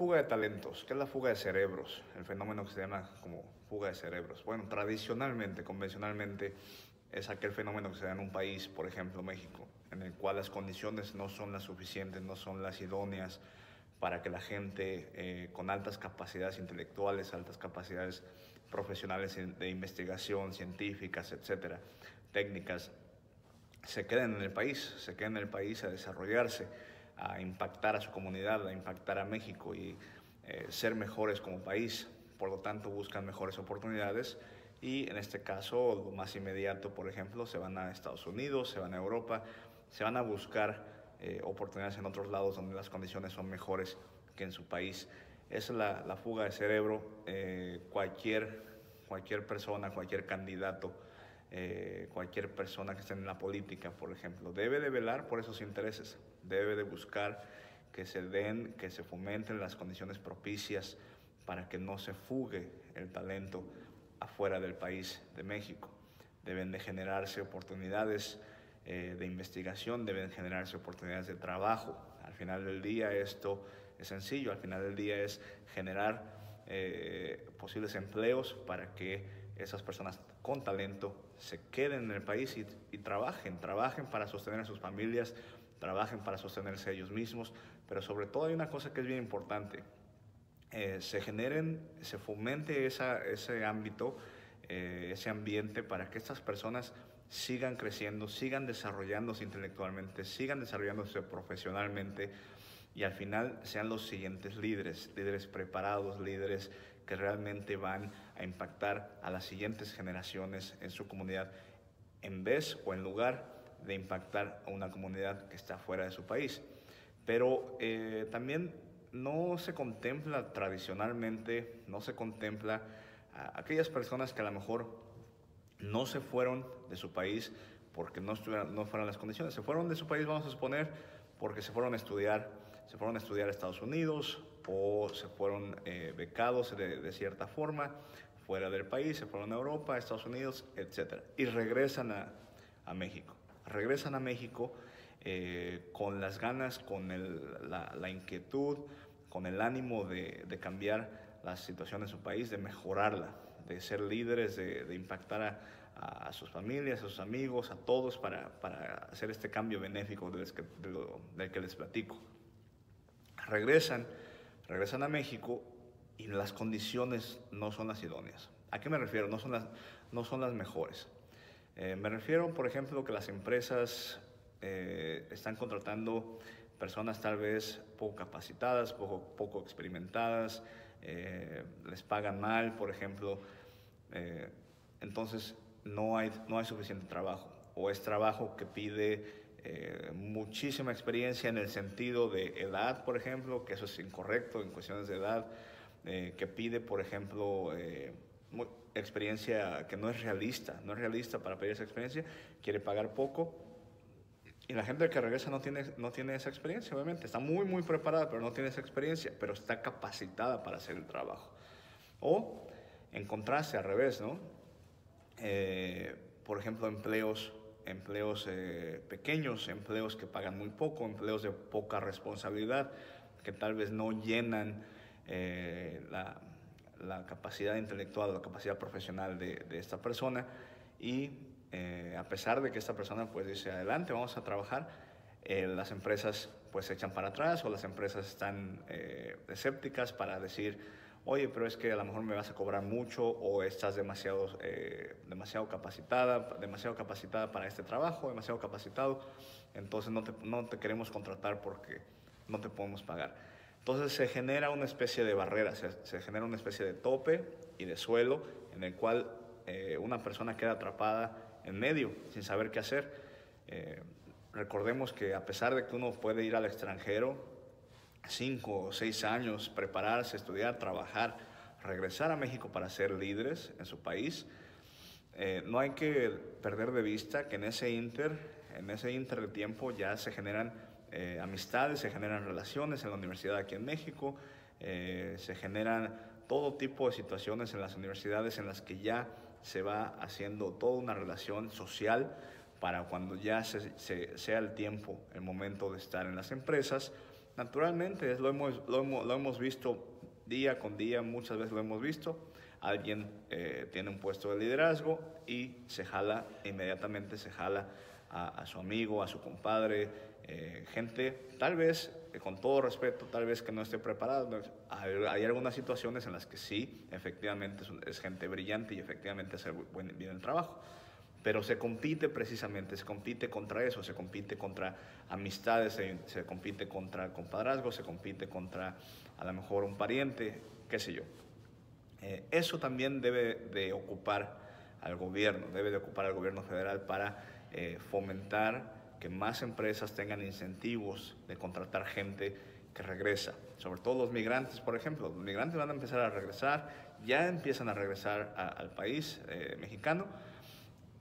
fuga de talentos? ¿Qué es la fuga de cerebros? El fenómeno que se llama como fuga de cerebros. Bueno, tradicionalmente, convencionalmente, es aquel fenómeno que se da en un país, por ejemplo México, en el cual las condiciones no son las suficientes, no son las idóneas para que la gente con altas capacidades intelectuales, altas capacidades profesionales de investigación, científicas, etcétera, técnicas, se queden en el país, se queden en el país a desarrollarse, a impactar a su comunidad, a impactar a México y ser mejores como país. Por lo tanto, buscan mejores oportunidades y en este caso, lo más inmediato, por ejemplo, se van a Estados Unidos, se van a Europa, se van a buscar oportunidades en otros lados donde las condiciones son mejores que en su país. Esa es la fuga de cerebro. Cualquier persona, cualquier candidato, cualquier persona que esté en la política, por ejemplo, debe de velar por esos intereses, debe de buscar que se den, que se fomenten las condiciones propicias para que no se fugue el talento afuera del país de México. Deben de generarse oportunidades de investigación, deben generarse oportunidades de trabajo. Al final del día esto es sencillo, al final del día es generar posibles empleos para que esas personas con talento se queden en el país y trabajen para sostener a sus familias, trabajen para sostenerse ellos mismos, pero sobre todo hay una cosa que es bien importante, se fomente ese ámbito, ese ambiente para que estas personas sigan creciendo, sigan desarrollándose intelectualmente, sigan desarrollándose profesionalmente y al final sean los siguientes líderes preparados, líderes que realmente van a impactar a las siguientes generaciones en su comunidad, en vez o en lugar de impactar a una comunidad que está fuera de su país. Pero también no se contempla tradicionalmente, no se contempla a aquellas personas que a lo mejor no se fueron de su país porque no fueron las condiciones. Se fueron de su país, vamos a suponer, porque se fueron a estudiar a Estados Unidos o se fueron becados de cierta forma fuera del país, se fueron a Europa, a Estados Unidos, etc. Y regresan a México. Regresan a México con las ganas, con la inquietud, con el ánimo de cambiar la situación de su país, de mejorarla, de ser líderes, de impactar a sus familias, a sus amigos, a todos para hacer este cambio benéfico del que les platico. Regresan a México y las condiciones no son las idóneas. ¿A qué me refiero? No son las mejores. Me refiero, por ejemplo, que las empresas están contratando personas tal vez poco capacitadas, poco experimentadas, les pagan mal, por ejemplo. Entonces no hay suficiente trabajo, o es trabajo que pide muchísima experiencia en el sentido de edad, por ejemplo, que eso es incorrecto en cuestiones de edad, que pide, por ejemplo, experiencia que no es realista para pedir esa experiencia, quiere pagar poco. Y la gente que regresa no tiene esa experiencia, obviamente. Está muy preparada, pero no tiene esa experiencia, pero está capacitada para hacer el trabajo. O encontrarse al revés, ¿no? Por ejemplo, empleos pequeños, empleos que pagan muy poco, empleos de poca responsabilidad, que tal vez no llenan la capacidad intelectual, la capacidad profesional de esta persona y a pesar de que esta persona pues dice adelante, vamos a trabajar, las empresas pues se echan para atrás o las empresas están escépticas para decir, oye, pero es que a lo mejor me vas a cobrar mucho o estás demasiado capacitada para este trabajo, demasiado capacitado, entonces no te queremos contratar porque no te podemos pagar. Entonces se genera una especie de barrera, se genera una especie de tope y de suelo en el cual una persona queda atrapada en medio, sin saber qué hacer. Recordemos que a pesar de que uno puede ir al extranjero 5 o 6 años, prepararse, estudiar, trabajar, regresar a México para ser líderes en su país, no hay que perder de vista que en ese inter de tiempo ya se generan amistades, se generan relaciones en la universidad aquí en México, se generan todo tipo de situaciones en las universidades en las que ya se va haciendo toda una relación social para cuando ya sea el tiempo, el momento de estar en las empresas, Naturalmente, lo hemos visto día con día, muchas veces lo hemos visto. Alguien tiene un puesto de liderazgo y inmediatamente se jala a su amigo, a su compadre, gente, tal vez, con todo respeto, tal vez que no esté preparado. Hay algunas situaciones en las que sí, efectivamente es gente brillante y efectivamente hace bien el trabajo. Pero se compite precisamente, se compite contra eso, se compite contra amistades, se compite contra compadrazgo, se compite contra a lo mejor un pariente, qué sé yo. Eso también debe de ocupar al gobierno, debe de ocupar al gobierno federal para fomentar que más empresas tengan incentivos de contratar gente que regresa, sobre todo los migrantes, por ejemplo. Los migrantes van a empezar a regresar, ya empiezan a regresar al país mexicano.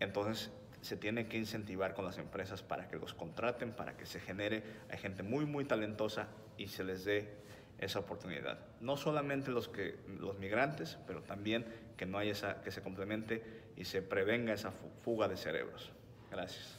Entonces se tiene que incentivar con las empresas para que los contraten, para que se genere, hay gente muy, muy talentosa y se les dé esa oportunidad. No solamente los migrantes, pero también que no haya que se complemente y se prevenga esa fuga de cerebros. Gracias.